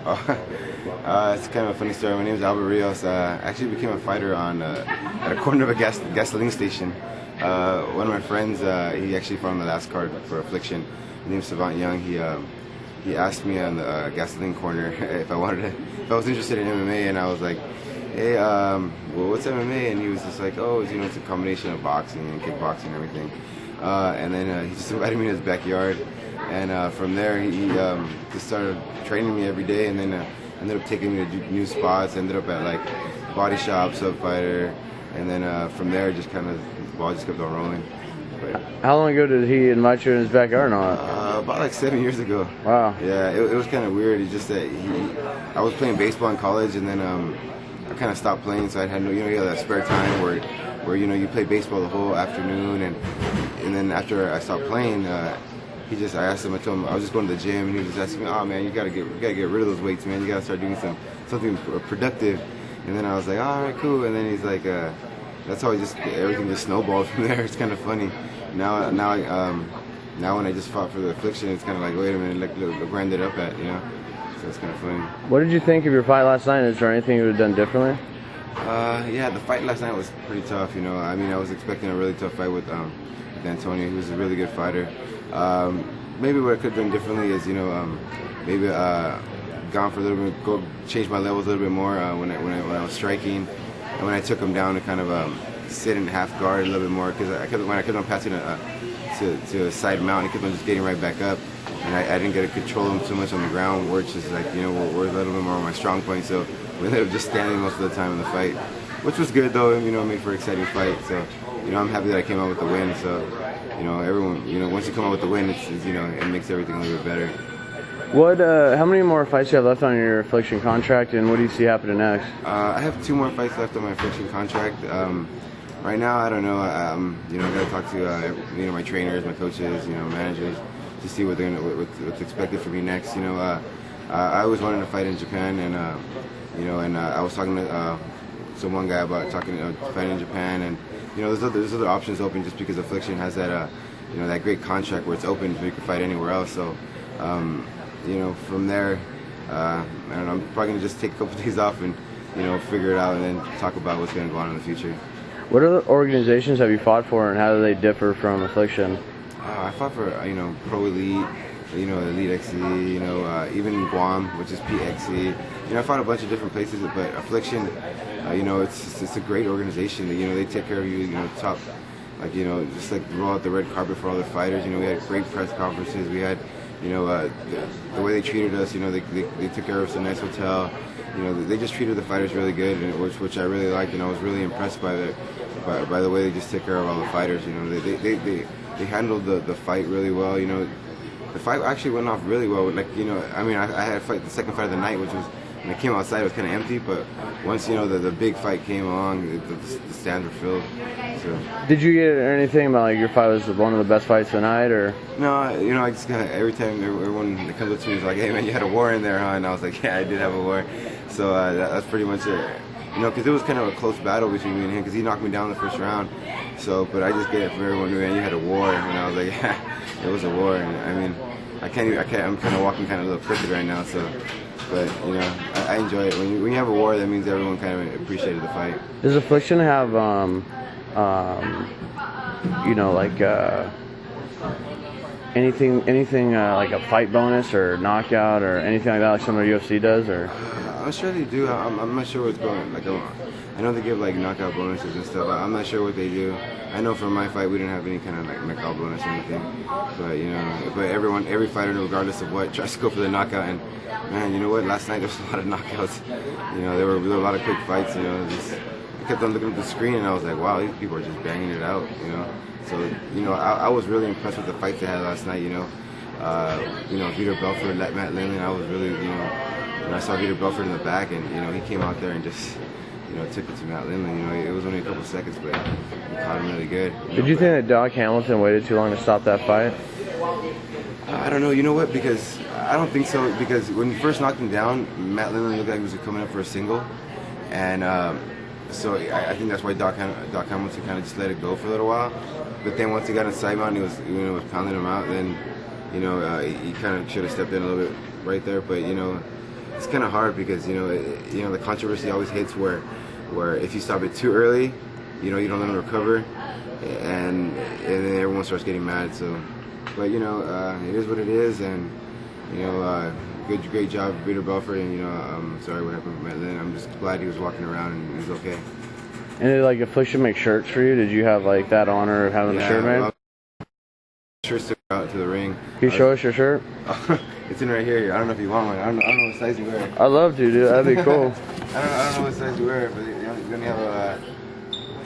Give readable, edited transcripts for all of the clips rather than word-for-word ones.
It's kind of a funny story. My name is Albert Rios. I actually became a fighter at a corner of a gasoline station. One of my friends, he actually fought on the last card for Affliction. His name's Savant Young. He asked me on the gasoline corner if I was interested in MMA, and I was like, hey, well, what's MMA? And he was just like, oh, it's a combination of boxing and kickboxing and everything. And then he just invited me to his backyard, and from there he just started training me every day, and then ended up taking me to new spots. Ended up at like Body Shop, Sub Fighter, and then from there just kind of the ball just kept on rolling. But, how long ago did he invite you in his backyard and all that? about like 7 years ago. Wow. Yeah, it was kind of weird. It's just that I was playing baseball in college, and then I kind of stopped playing, so I had you had that spare time where you play baseball the whole afternoon, and then after I stopped playing, I asked him, I told him I was just going to the gym, and he was just asking me, oh man, you gotta get rid of those weights, man. You gotta start doing something productive. And then I was like, all right, cool. And then he's like, that's how everything just snowballed from there. It's kind of funny. Now when I just fought for the Affliction, it's kind of like, wait a minute, look where I ended up at, So it's kind of funny. What did you think of your fight last night? Is there anything you would have done differently? Yeah, the fight last night was pretty tough. I mean, I was expecting a really tough fight with Antonio. He was a really good fighter. Maybe what I could have done differently is, maybe gone for a little bit, change my levels a little bit more when I was striking, and when I took him down to kind of sit in half guard a little bit more, because when I kept on passing to a side mount, he kept on just getting right back up, and I didn't get to control him too much on the ground, which is like, we're a little bit more on my strong point, so we ended up just standing most of the time in the fight, which was good though, made for an exciting fight. So, I'm happy that I came out with the win. So, everyone, once you come out with the win, it makes everything a little bit better. How many more fights do you have left on your Affliction contract, and what do you see happening next? I have 2 more fights left on my Affliction contract. Right now, I don't know. I got to talk to my trainers, my coaches, managers, to see what's expected for me next. I always wanted to fight in Japan, and I was talking to one guy about fighting in Japan, and there's other options open, just because Affliction has that that great contract where it's open, so you can fight anywhere else. So from there, I don't know, I'm probably gonna just take a couple days off and figure it out, and then talk about what's gonna go on in the future. What other organizations have you fought for, and how do they differ from Affliction? I fought for Pro Elite, Elite XC, even in Guam, which is PXC. I fought a bunch of different places, but Affliction, it's a great organization. They take care of you, top, just like roll out the red carpet for all the fighters. We had great press conferences. We had, the way they treated us. They took care of us in a nice hotel. They just treated the fighters really good, which I really liked, and I was really impressed by the way they just took care of all the fighters. They handled the fight really well. The fight actually went off really well. I had a fight, the second fight of the night, which was, when I came outside, it was kind of empty. But once the big fight came along, the stands were filled. So. Did you get anything about your fight was one of the best fights tonight, or? No, I just every time everyone that comes up to me is like, "Hey man, you had a war in there, huh?" And I was like, "Yeah, I did have a war." So that's pretty much it. Because it was kind of a close battle between me and him, because he knocked me down the first round. So, but I just get it from everyone, man, you had a war, and I was like, yeah, it was a war. And I mean, I'm kind of walking kind of a little crooked right now. So, but I enjoy it. When you have a war, that means everyone kind of appreciated the fight. Does Affliction have anything like a fight bonus or knockout or anything like that, like some of the UFC does, or? I'm sure they do. I'm not sure what's going. I know they give knockout bonuses and stuff. I'm not sure what they do. I know for my fight we didn't have any kind of knockout bonus or anything. But every fighter, regardless of what, tries to go for the knockout. And man, you know what? Last night there was a lot of knockouts. There were a lot of quick fights. I kept on looking at the screen and I was like, wow, these people are just banging it out. So I was really impressed with the fights they had last night. Fedor Belfort, Matt Lindland. I was really when I saw Fedor Belfort in the back, and he came out there and just took it to Matt Lindland. It was only a couple seconds, but he caught him really good. Did you think that Doc Hamilton waited too long to stop that fight? I don't know. You know what? Because I don't think so. Because when he first knocked him down, Matt Lindland looked like he was coming up for a single, and so I think that's why Doc Hamilton kind of just let it go for a little while. But then once he got inside mount, he was pounding him out. Then he kind of should have stepped in a little bit right there. But it's kind of hard because the controversy always hits where if you stop it too early, you don't let them recover, and then everyone starts getting mad. So, but it is what it is, and great job, Fedor Belfort, and I'm sorry what happened with Madeline. I'm just glad he was walking around and he's okay. And did like Affliction make shirts for you? Did you have like that honor of having the shirt made? Shirts to go out to the ring. Can you show us your shirt? It's in right here. I don't know if you want one. I don't know what size you wear. I'd love to, dude. That'd be cool. I don't know what size you wear, but you only have a.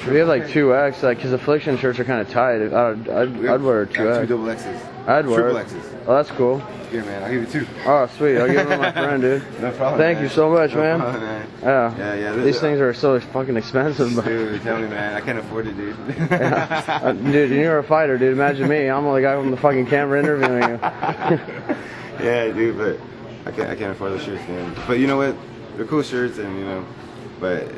We have like 2X, like, because Affliction shirts are kind of tight. I'd wear a 2X. 2 double X's. I'd wear triple it. X's. Oh, that's cool. Here, man. I'll give you 2. Oh, sweet. I'll give it to my friend, dude. No problem. Thank man. you so much, no man. Problem, man. Yeah. These things are so fucking expensive. But dude, tell me, man. I can't afford it, dude. Yeah. Dude, you're a fighter, dude. Imagine me. I'm the guy from the fucking camera interviewing you. Yeah, dude, but I can't afford the shirts, man. But you know what? They're cool shirts, and but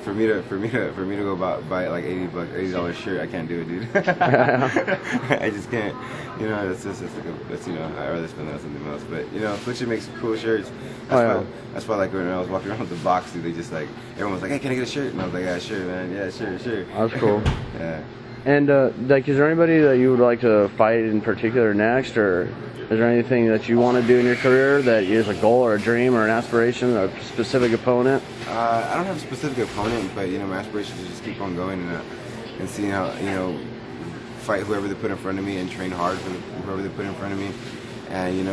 for me to go buy like $80 shirt, I can't do it, dude. I just can't. That's I'd rather spend that on something else. But Affliction makes cool shirts. That's why like when I was walking around with the box, dude, they just like everyone was like, hey, can I get a shirt? And I was like, yeah, sure, man, yeah, sure. That's cool. Yeah. And like, is there anybody that you would like to fight in particular next, or is there anything that you want to do in your career that is a goal or a dream or an aspiration, a specific opponent? I don't have a specific opponent, but my aspiration is to just keep on going and seeing how fight whoever they put in front of me and train hard for whoever they put in front of me, and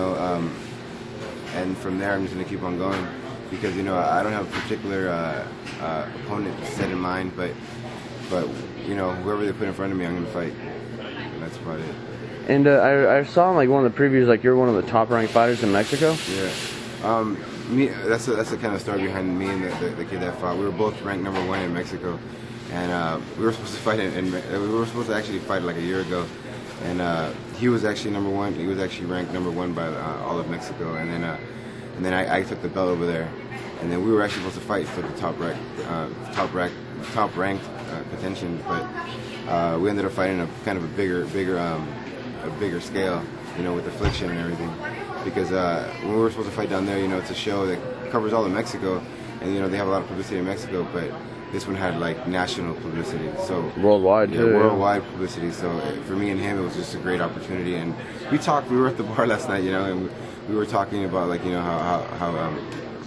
and from there I'm just gonna keep on going because I don't have a particular opponent set in mind, but whoever they put in front of me, I'm gonna fight. And that's about it. And I saw in like one of the previews, like you're one of the top ranked fighters in Mexico. Yeah. That's the kind of story behind me and the kid that fought. We were both ranked #1 in Mexico, and we were supposed to fight we were supposed to actually fight like a year ago, and he was actually #1. He was actually ranked #1 by all of Mexico, and then I took the belt over there, and then we were actually supposed to fight for the top ranked contention, but we ended up fighting a kind of a bigger scale, with Affliction and everything. Because when we were supposed to fight down there, it's a show that covers all of Mexico, and they have a lot of publicity in Mexico, but this one had like national publicity, so worldwide too. Worldwide publicity. So for me and him, it was just a great opportunity. And we talked. We were at the bar last night, and we were talking about like how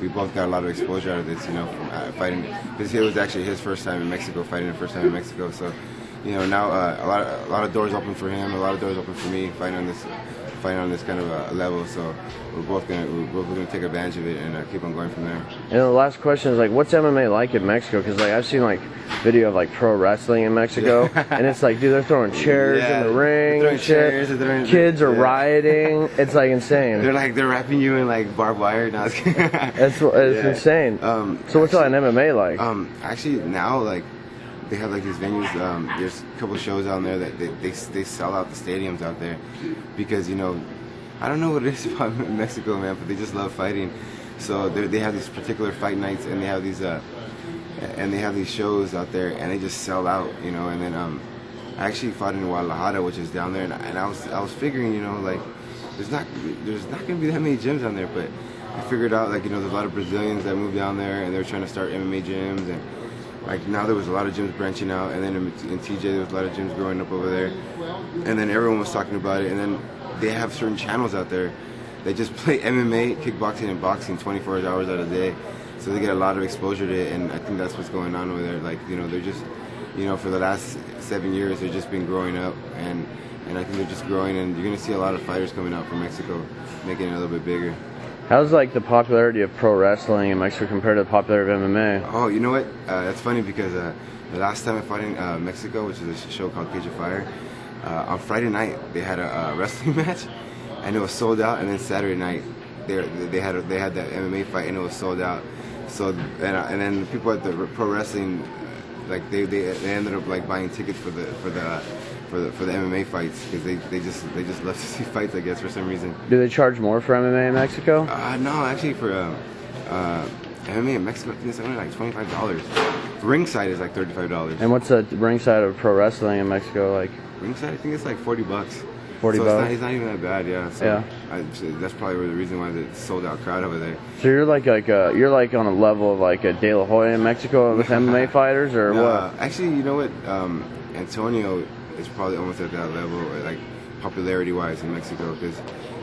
we both got a lot of exposure out of this, from fighting. Because it was actually his first time in Mexico, fighting the first time in Mexico. So now a lot of doors open for him, a lot of doors open for me, fighting on this kind of a level. So we're both gonna take advantage of it and keep on going from there. And the last question is like, what's MMA like in Mexico? Because like I've seen like video of like pro wrestling in Mexico, and it's like, dude, they're throwing chairs in the ring and shit. Kids are rioting. It's like insane. They're wrapping you in like barbed wire. Now it's insane. So what's like an MMA like? Actually now like. They have like these venues. There's a couple shows out there that they sell out the stadiums out there because I don't know what it is about Mexico, man, but they just love fighting. So they have these particular fight nights, and they have these shows out there, and they just sell out, And then I actually fought in Guadalajara, which is down there, and I was figuring, like there's not gonna be that many gyms down there, but I figured out like there's a lot of Brazilians that moved down there, and they're trying to start MMA gyms and. Like now there was a lot of gyms branching out, and then in TJ there was a lot of gyms growing up over there, and then everyone was talking about it, and then they have certain channels out there that just play MMA, kickboxing, and boxing 24 hours out of the day, so they get a lot of exposure to it, and I think that's what's going on over there. Like they're just, for the last 7 years they've just been growing up, and I think they're just growing, and you're gonna see a lot of fighters coming out from Mexico, making it a little bit bigger. How's like the popularity of pro wrestling in Mexico compared to the popularity of MMA? Oh, you know what? That's funny because the last time I fought in Mexico, which is a show called Cage of Fire, on Friday night they had a wrestling match, and it was sold out. And then Saturday night they had that MMA fight, and it was sold out. So and then people at the pro wrestling, like they ended up like buying tickets for the MMA fights because they just love to see fights, I guess, for some reason. Do they charge more for MMA in Mexico? No, actually for MMA in Mexico, I think it's only like $25. Ringside is like $35. And what's the ringside of pro wrestling in Mexico like? Ringside, I think it's like $40. $40 bucks. He's not even that bad, yeah. So yeah. That's probably the reason why the sold out crowd over there. So you're like you're like on a level of like a De La Hoya in Mexico with MMA fighters, or what? Actually, you know what? Antonio is probably almost at that level, like popularity-wise in Mexico, because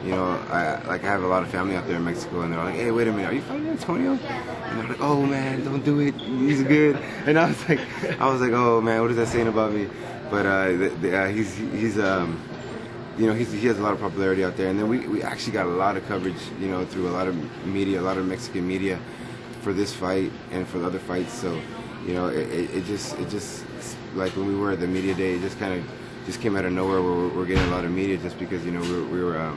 you know, I have a lot of family out there in Mexico, and they're like, "Hey, wait a minute, are you fighting Antonio?" And they're like, "Oh man, don't do it. He's good." And I was like, "Oh man, what is that saying about me?" But he's you know, he has a lot of popularity out there, and then we actually got a lot of coverage, you know, through a lot of media, a lot of Mexican media, for this fight and for the other fights. So, you know, it just like when we were at the media day, it just kind of just came out of nowhere where we're getting a lot of media just because, you know, we were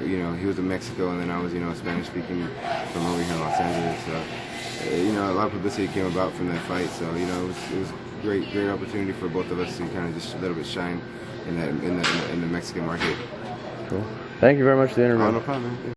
you know, he was in Mexico and then I was, you know, Spanish speaking from over here in Los Angeles. So, you know, a lot of publicity came about from that fight. So, you know, it was great opportunity for both of us to kind of just a little bit shine in the Mexican market. Cool. Thank you very much for the interview. Oh, no problem, man.